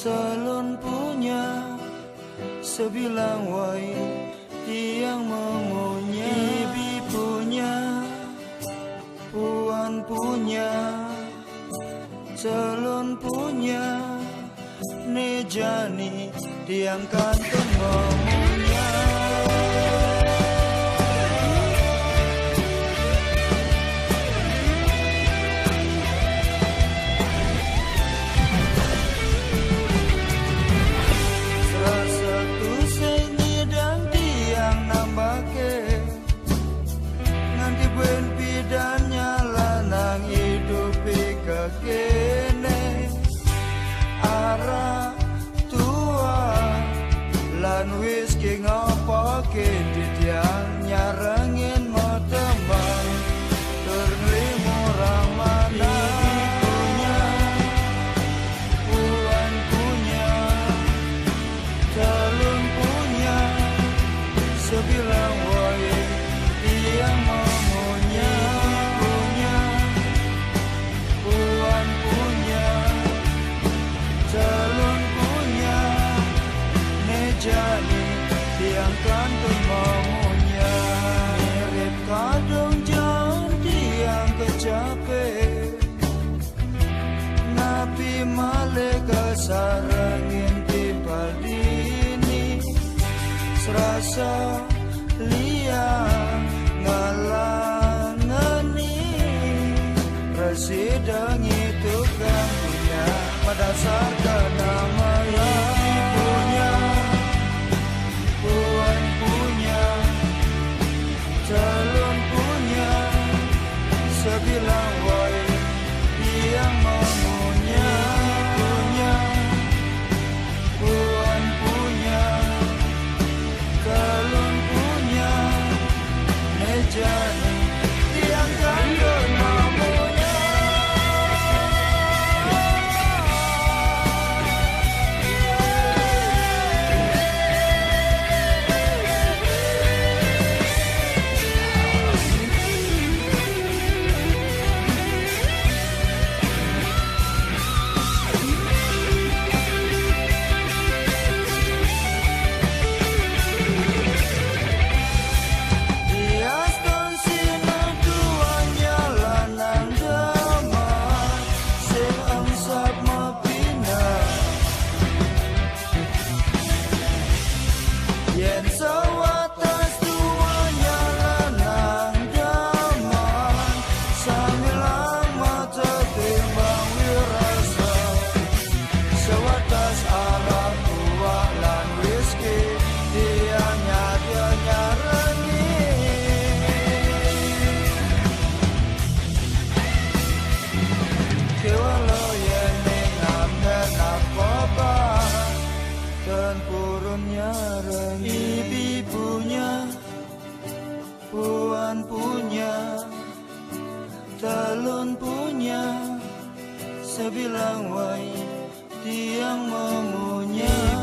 calon punya sebilang wai tiang memunya. Ibi punya, puan punya, calon punya, nejani tiang kantong memunya. Kene arah tua lan wis ki ngopake ditiang nyarengin mau teman terlimu orang mana. Punya, puan punya, calon punya sebilang wae tiang memunya. Jadi tiang kantong maunya mirip kadung jauh tiang kecape napi malaikat sarangin timpal dini serasa liang ngalangani residang itu kan punya pada sarga namanya. Calon punya sebilang wai yang memunya. Punya, puan punya, calon punya, nejani tiang kandung memunya. Yen sewatas tuanya lanang daman samilang mata timbang wirasa sewatas arah tua lan whisky dianya dia nyarengi kewalau yen ngamdan apa-apa dan purun nyarengi. Ibi punya, puan punya, calon punya sebilang wai tiang memunya.